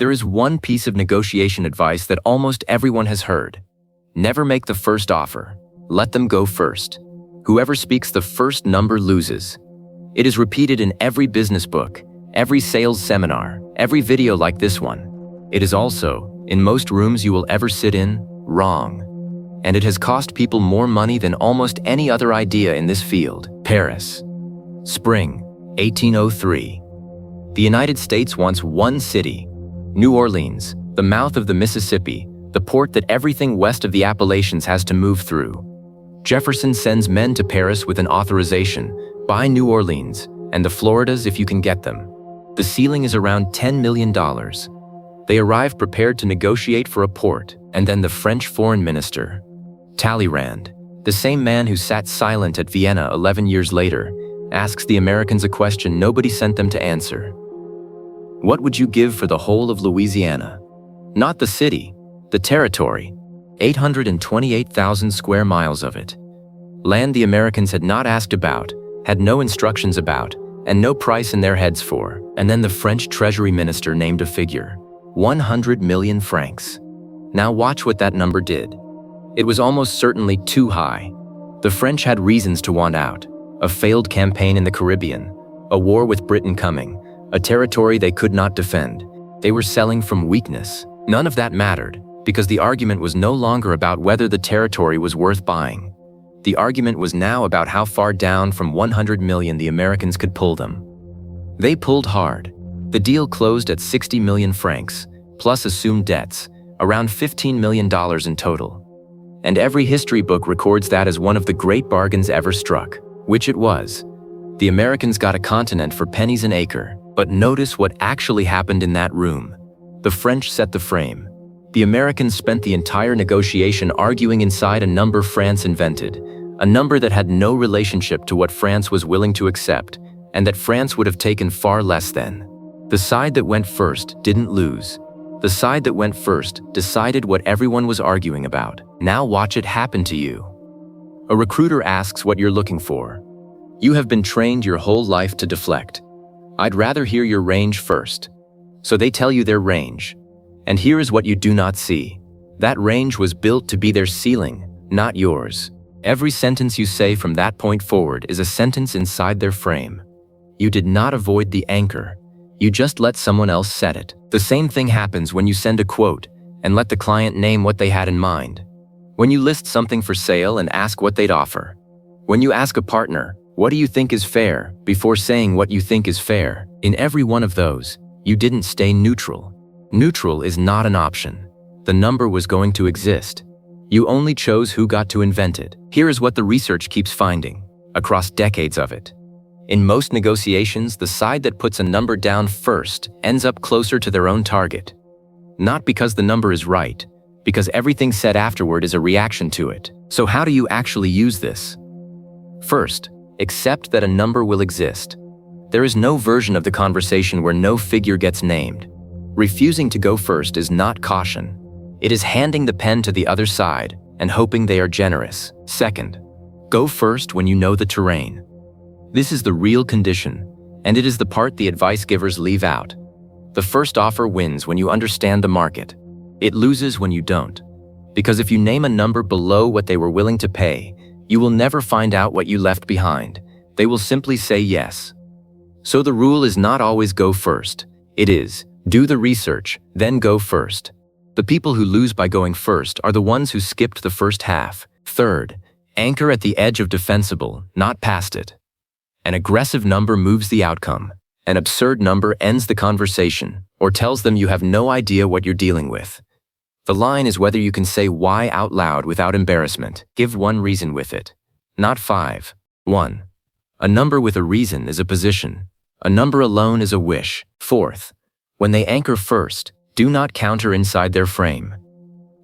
There is one piece of negotiation advice that almost everyone has heard. Never make the first offer. Let them go first. Whoever speaks the first number loses. It is repeated in every business book, every sales seminar, every video like this one. It is also, in most rooms you will ever sit in, wrong. And it has cost people more money than almost any other idea in this field. Paris. Spring, 1803. The United States wants one city, New Orleans, the mouth of the Mississippi, the port that everything west of the Appalachians has to move through. Jefferson sends men to Paris with an authorization, buy New Orleans, and the Floridas if you can get them. The ceiling is around $10 million. They arrive prepared to negotiate for a port, and then the French foreign minister, Talleyrand, the same man who sat silent at Vienna 11 years later, asks the Americans a question nobody sent them to answer. What would you give for the whole of Louisiana? Not the city, the territory, 828,000 square miles of it. Land the Americans had not asked about, had no instructions about, and no price in their heads for. And then the French Treasury Minister named a figure, 100 million francs. Now watch what that number did. It was almost certainly too high. The French had reasons to want out. A failed campaign in the Caribbean, a war with Britain coming, a territory they could not defend. They were selling from weakness. None of that mattered, because the argument was no longer about whether the territory was worth buying. The argument was now about how far down from 100 million the Americans could pull them. They pulled hard. The deal closed at 60 million francs, plus assumed debts, around $15 million in total. And every history book records that as one of the great bargains ever struck, which it was. The Americans got a continent for pennies an acre, but notice what actually happened in that room. The French set the frame. The Americans spent the entire negotiation arguing inside a number France invented, a number that had no relationship to what France was willing to accept, and that France would have taken far less than. The side that went first didn't lose. The side that went first decided what everyone was arguing about. Now watch it happen to you. A recruiter asks what you're looking for. You have been trained your whole life to deflect. I'd rather hear your range first. So they tell you their range. And here is what you do not see. That range was built to be their ceiling, not yours. Every sentence you say from that point forward is a sentence inside their frame. You did not avoid the anchor. You just let someone else set it. The same thing happens when you send a quote and let the client name what they had in mind. When you list something for sale and ask what they'd offer. When you ask a partner, what do you think is fair, before saying what you think is fair. In every one of those, you didn't stay neutral. Neutral is not an option. The number was going to exist. You only chose who got to invent it. Here is what the research keeps finding, across decades of it. In most negotiations, the side that puts a number down first ends up closer to their own target. Not because the number is right, because everything said afterward is a reaction to it. So how do you actually use this? First, accept that a number will exist. There is no version of the conversation where no figure gets named. Refusing to go first is not caution. It is handing the pen to the other side and hoping they are generous. Second, go first when you know the terrain. This is the real condition, and it is the part the advice givers leave out. The first offer wins when you understand the market. It loses when you don't. Because if you name a number below what they were willing to pay, you will never find out what you left behind. They will simply say yes. So the rule is not always go first. It is, do the research, then go first. The people who lose by going first are the ones who skipped the first half. Third, anchor at the edge of defensible, not past it. An aggressive number moves the outcome. An absurd number ends the conversation, or tells them you have no idea what you're dealing with. The line is whether you can say why out loud without embarrassment. Give one reason with it, not 5. 1. A number with a reason is a position. A number alone is a wish. Fourth, when they anchor first, do not counter inside their frame.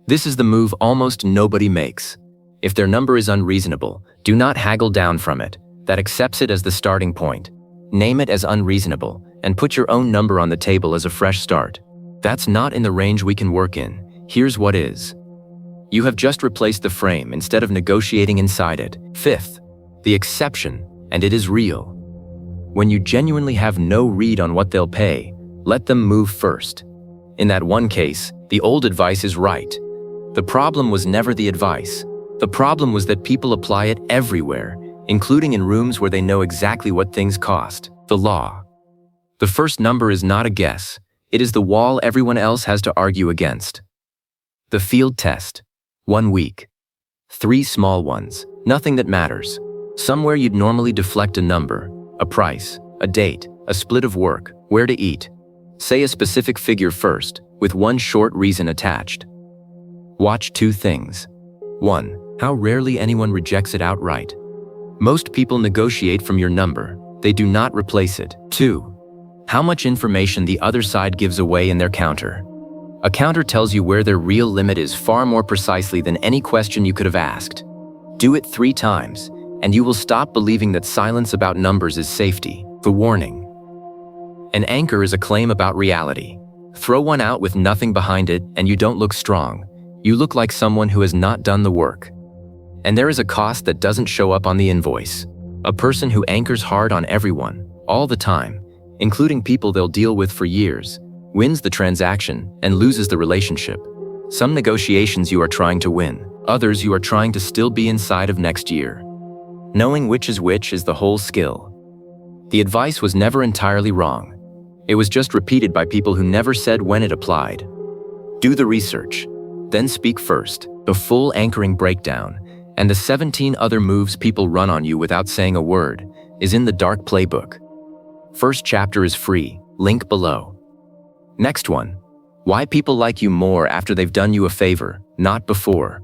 This is the move almost nobody makes. If their number is unreasonable, do not haggle down from it. That accepts it as the starting point. Name it as unreasonable, and put your own number on the table as a fresh start. That's not in the range we can work in. Here's what is. You have just replaced the frame instead of negotiating inside it. Fifth, the exception, and it is real. When you genuinely have no read on what they'll pay, let them move first. In that one case, the old advice is right. The problem was never the advice. The problem was that people apply it everywhere, including in rooms where they know exactly what things cost. The law. The first number is not a guess. It is the wall everyone else has to argue against. The field test. 1 week. 3 small ones. Nothing that matters. Somewhere you'd normally deflect a number, a price, a date, a split of work, where to eat. Say a specific figure first, with one short reason attached. Watch 2 things. 1. How rarely anyone rejects it outright. Most people negotiate from your number. They do not replace it. 2. How much information the other side gives away in their counter. A counter tells you where their real limit is far more precisely than any question you could have asked. Do it 3 times, and you will stop believing that silence about numbers is safety. The warning. An anchor is a claim about reality. Throw one out with nothing behind it, and you don't look strong. You look like someone who has not done the work. And there is a cost that doesn't show up on the invoice. A person who anchors hard on everyone, all the time, including people they'll deal with for years, wins the transaction and loses the relationship. Some negotiations you are trying to win, others you are trying to still be inside of next year. Knowing which is the whole skill. The advice was never entirely wrong. It was just repeated by people who never said when it applied. Do the research, then speak first. The full anchoring breakdown, and the 17 other moves people run on you without saying a word, is in the Dark Playbook. First chapter is free, link below. Next one. Why people like you more after they've done you a favor, not before.